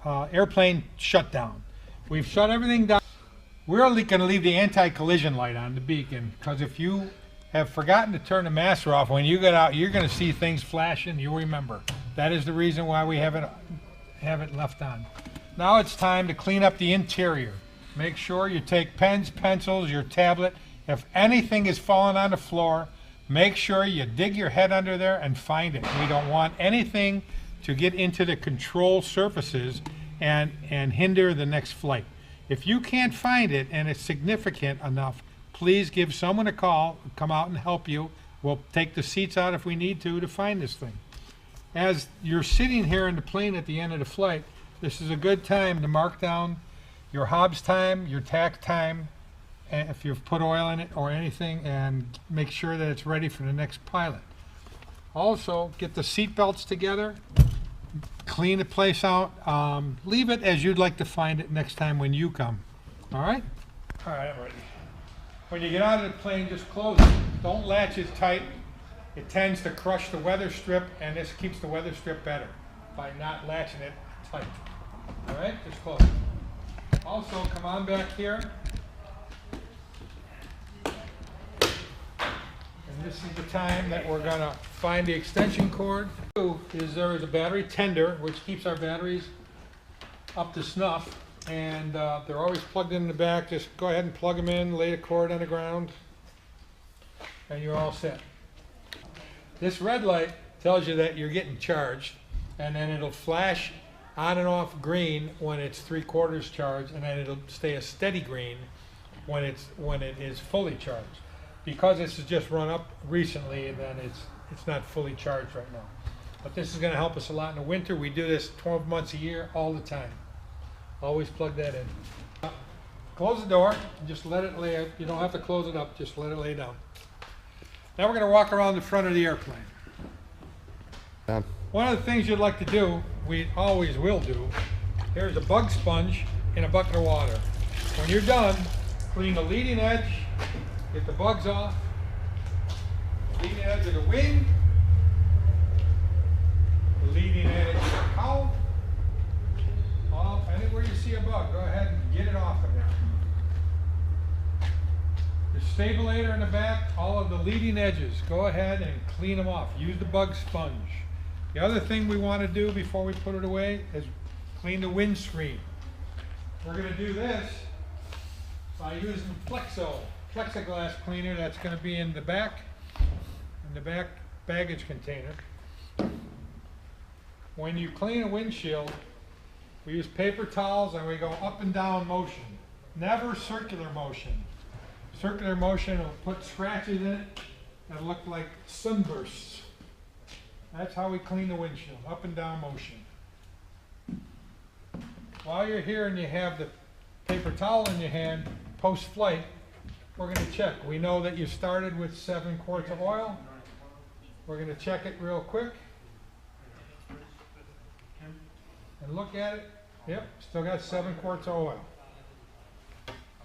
airplane shutdown. We've shut everything down. We're going to leave the anti-collision light on the beacon, because if you have forgotten to turn the master off, when you get out, you're going to see things flashing. You'll remember. That is the reason why we have it left on. Now it's time to clean up the interior. Make sure you take pens, pencils, your tablet. If anything is falling on the floor, make sure you dig your head under there and find it. We don't want anything to get into the control surfaces and hinder the next flight. If you can't find it and it's significant enough, please give someone a call, come out and help you. We'll take the seats out if we need to find this thing. As you're sitting here in the plane at the end of the flight, this is a good time to mark down your Hobbs time, your tack time, if you've put oil in it or anything, and make sure that it's ready for the next pilot. Also, get the seat belts together, clean the place out, leave it as you'd like to find it next time when you come. All right? All right, I'm ready. When you get out of the plane, just close it. Don't latch it tight. It tends to crush the weather strip, and this keeps the weather strip better by not latching it tight. All right, just close it. Also, come on back here. And this is the time that we're going to find the extension cord. There is a battery tender, which keeps our batteries up to snuff. And they're always plugged in the back. Just go ahead and plug them in, lay the cord on the ground, and you're all set. This red light tells you that you're getting charged, and then it'll flash on and off green when it's 3/4 charged, and then it'll stay a steady green when it is fully charged. Because this has just run up recently, and then it's not fully charged right now. But this is going to help us a lot in the winter. We do this 12 months a year, all the time. Always plug that in. Close the door and just let it lay. You don't have to close it up, just let it lay down. Now we're going to walk around the front of the airplane. One of the things you'd like to do, we always will do, here's a bug sponge in a bucket of water. When you're done, clean the leading edge, get the bugs off, leading edge of the wing, the leading edge of the cowl. Anywhere you see a bug, go ahead and get it off of there. The stabilizer in the back, all of the leading edges, go ahead and clean them off. Use the bug sponge. The other thing we want to do before we put it away is clean the windscreen. We're going to do this by using plexiglass cleaner that's going to be in the back baggage container. When you clean a windshield, we use paper towels and we go up and down motion, never circular motion. Circular motion will put scratches in it that look like sunbursts. That's how we clean the windshield, up and down motion. While you're here and you have the paper towel in your hand, post-flight, we're going to check. We know that you started with 7 quarts of oil. We're going to check it real quick. And look at it. Yep, still got 7 quarts of oil.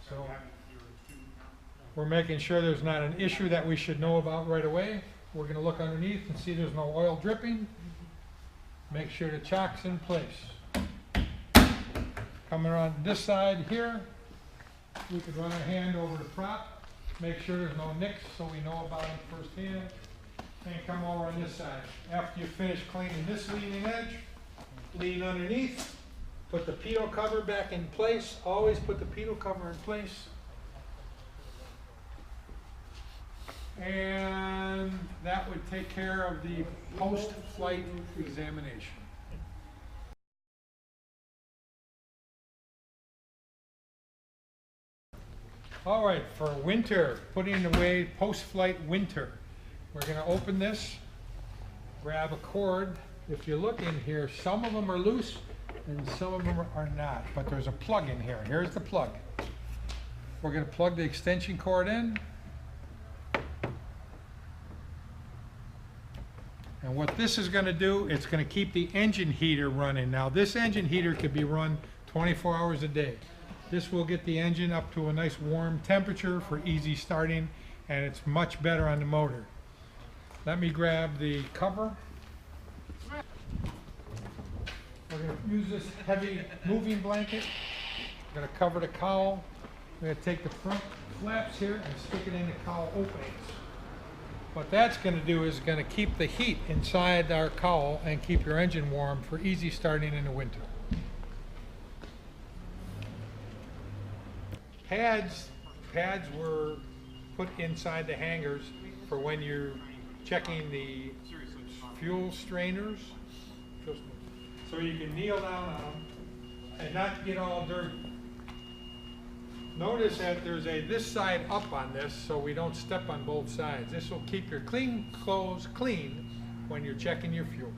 So we're making sure there's not an issue that we should know about right away. We're going to look underneath and see there's no oil dripping. Make sure the chock's in place. Coming around this side here, we could run our hand over the prop, make sure there's no nicks so we know about them firsthand, and come over on this side. After you finish cleaning this leading edge, lean underneath, put the pitot cover back in place. Always put the pitot cover in place. And that would take care of the post-flight examination. All right, for winter, putting away post-flight winter, we're going to open this, grab a cord. If you look in here, some of them are loose and some of them are not, but there's a plug in here. Here's the plug. We're going to plug the extension cord in. And what this is going to do, it's going to keep the engine heater running. Now this engine heater could be run 24 hours a day. This will get the engine up to a nice warm temperature for easy starting, and it's much better on the motor. Let me grab the cover. We're going to use this heavy moving blanket. We're going to cover the cowl. We're going to take the front flaps here and stick it in the cowl openings. What that's going to do is going to keep the heat inside our cowl and keep your engine warm for easy starting in the winter. Pads were put inside the hangers for when you're checking the fuel strainers, so you can kneel down on them and not get all dirty. Notice that there's this side up on this so we don't step on both sides. This will keep your clean clothes clean when you're checking your fuel.